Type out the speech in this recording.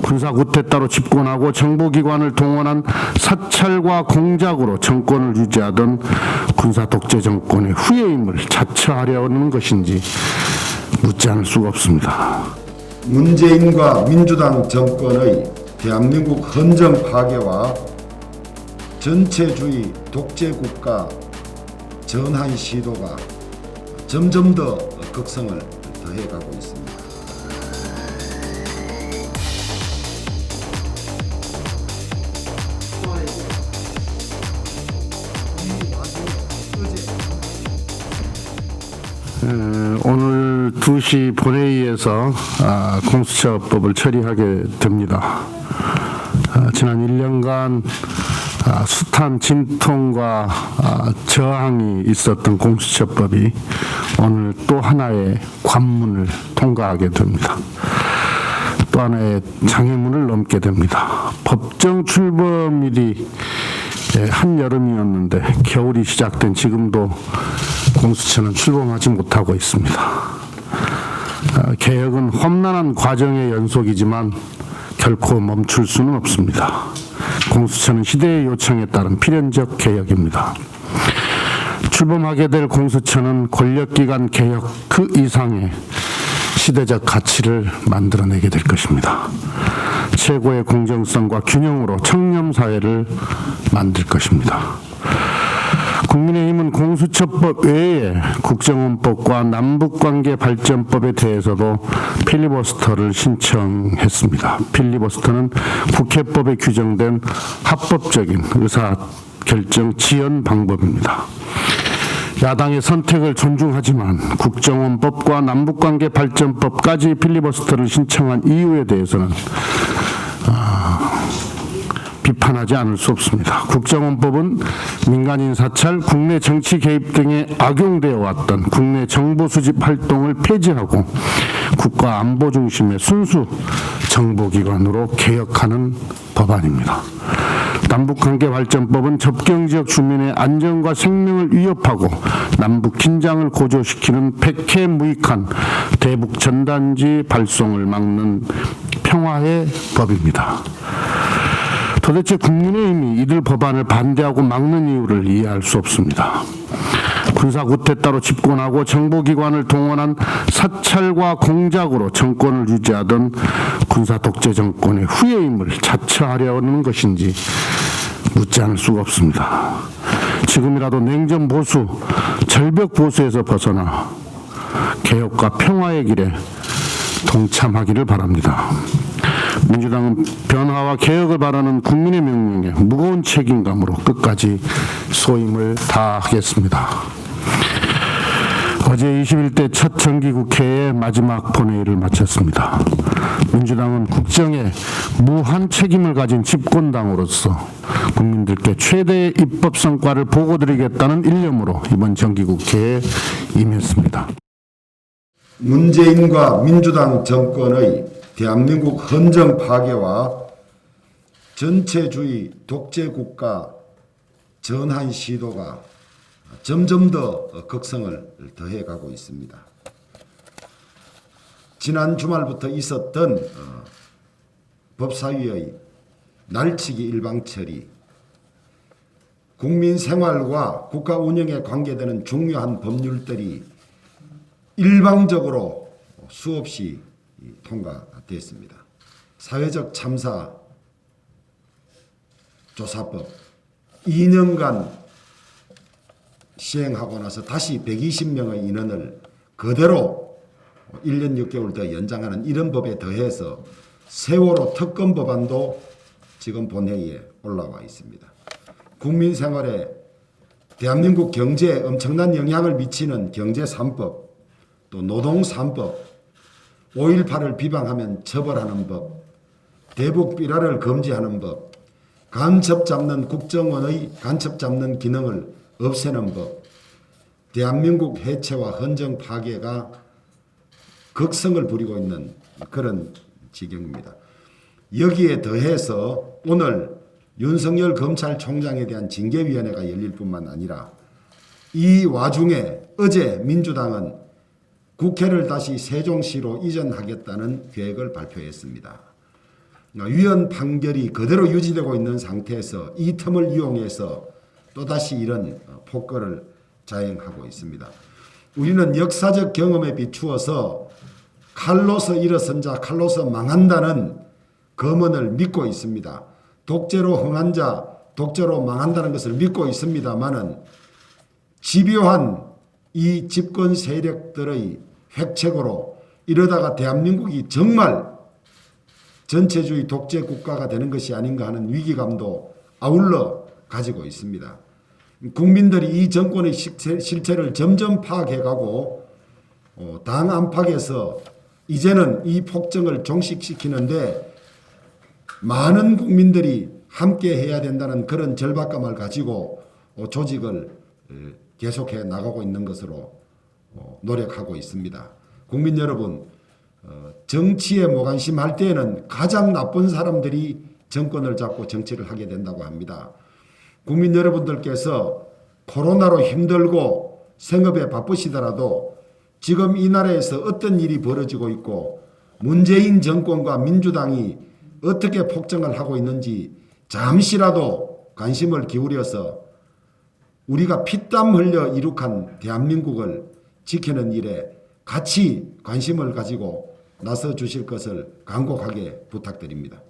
군사구태타로 집권하고 정보기관을 동원한 사찰과 공작으로 정권을 유지하던 군사독재 정권의 후예임을 자처하려는 것인지 묻지 않을 수가 없습니다. 문재인과 민주당 정권의 대한민국 헌정 파괴와 전체주의 독재국가 전환 시도가 점점 더 극성을 더해가고 있습니다. 오늘 2시 본회의에서 공수처법을 처리하게 됩니다. 지난 1년간 숱한 진통과 저항이 있었던 공수처법이 오늘 또 하나의 관문을 통과하게 됩니다. 또 하나의 장애문을 넘게 됩니다. 법정 출범일이 한여름이었는데 겨울이 시작된 지금도 공수처는 출범하지 못하고 있습니다. 개혁은 험난한 과정의 연속이지만 결코 멈출 수는 없습니다. 공수처는 시대의 요청에 따른 필연적 개혁입니다. 출범하게 될 공수처는 권력기관 개혁 그 이상의 시대적 가치를 만들어내게 될 것입니다. 최고의 공정성과 균형으로 청렴사회를 만들 것입니다. 국민의힘은 공수처법 외에 국정원법과 남북관계 발전법에 대해서도 필리버스터를 신청했습니다. 필리버스터는 국회법에 규정된 합법적인 의사결정 지연 방법입니다. 야당의 선택을 존중하지만 국정원법과 남북관계 발전법까지 필리버스터를 신청한 이유에 대해서는 비판하지 않을 수 없습니다. 국정원법은 민간인 사찰, 국내 정치 개입 등에 악용되어 왔던 국내 정보 수집 활동을 폐지하고 국가 안보 중심의 순수 정보기관으로 개혁하는 법안입니다. 남북관계 발전법은 접경지역 주민의 안전과 생명을 위협하고 남북 긴장을 고조시키는 백해무익한 대북 전단지 발송을 막는 평화의 법입니다. 도대체 국민의힘이 이들 법안을 반대하고 막는 이유를 이해할 수 없습니다. 군사구태타로 집권하고 정보기관을 동원한 사찰과 공작으로 정권을 유지하던 군사독재 정권의 후예임을 자처하려는 것인지 묻지 않을 수가 없습니다. 지금이라도 냉전 보수, 절벽 보수에서 벗어나 개혁과 평화의 길에 동참하기를 바랍니다. 민주당은 변화와 개혁을 바라는 국민의 명령에 무거운 책임감으로 끝까지 소임을 다하겠습니다. 어제 21대 첫 정기국회의 마지막 본회의를 마쳤습니다. 민주당은 국정에 무한 책임을 가진 집권당으로서 국민들께 최대의 입법 성과를 보고드리겠다는 일념으로 이번 정기국회에 임했습니다. 문재인과 민주당 정권의 대한민국 헌정 파괴와 전체주의 독재국가 전환 시도가 점점 더 극성을 더해가고 있습니다. 지난 주말부터 있었던 법사위의 날치기 일방처리, 국민 생활과 국가 운영에 관계되는 중요한 법률들이 일방적으로 수없이 통과됐습니다. 사회적 참사 조사법 2년간 시행하고 나서 다시 120명의 인원을 그대로 1년 6개월 더 연장하는 이런 법에 더해서 세월호 특검 법안도 지금 본회의에 올라와 있습니다. 국민 생활에 대한민국 경제에 엄청난 영향을 미치는 경제 3법, 또 노동 3법, 5.18을 비방하면 처벌하는 법, 대북 비라를 금지하는 법, 간첩 잡는 국정원의 간첩 잡는 기능을 없애는 법, 대한민국 해체와 헌정 파괴가 극성을 부리고 있는 그런 지경입니다. 여기에 더해서 오늘 윤석열 검찰총장에 대한 징계위원회가 열릴 뿐만 아니라 이 와중에 어제 민주당은 국회를 다시 세종시로 이전하겠다는 계획을 발표했습니다. 위헌 판결이 그대로 유지되고 있는 상태에서 이 틈을 이용해서 또다시 이런 폭거를 자행하고 있습니다. 우리는 역사적 경험에 비추어서 칼로서 일어선 자 칼로서 망한다는 검언을 믿고 있습니다. 독재로 흥한 자 독재로 망한다는 것을 믿고 있습니다마는 집요한 이 집권 세력들의 획책으로 이러다가 대한민국이 정말 전체주의 독재 국가가 되는 것이 아닌가 하는 위기감도 아울러 가지고 있습니다. 국민들이 이 정권의 실체를 점점 파악해가고 당 안팎에서 이제는 이 폭정을 종식시키는데 많은 국민들이 함께 해야 된다는 그런 절박감을 가지고 조직을 계속해 나가고 있는 것으로 노력하고 있습니다. 국민 여러분, 정치에 무관심할 때에는 가장 나쁜 사람들이 정권을 잡고 정치를 하게 된다고 합니다. 국민 여러분들께서 코로나로 힘들고 생업에 바쁘시더라도 지금 이 나라에서 어떤 일이 벌어지고 있고 문재인 정권과 민주당이 어떻게 폭정을 하고 있는지 잠시라도 관심을 기울여서 우리가 피땀 흘려 이룩한 대한민국을 지키는 일에 같이 관심을 가지고 나서 주실 것을 간곡하게 부탁드립니다.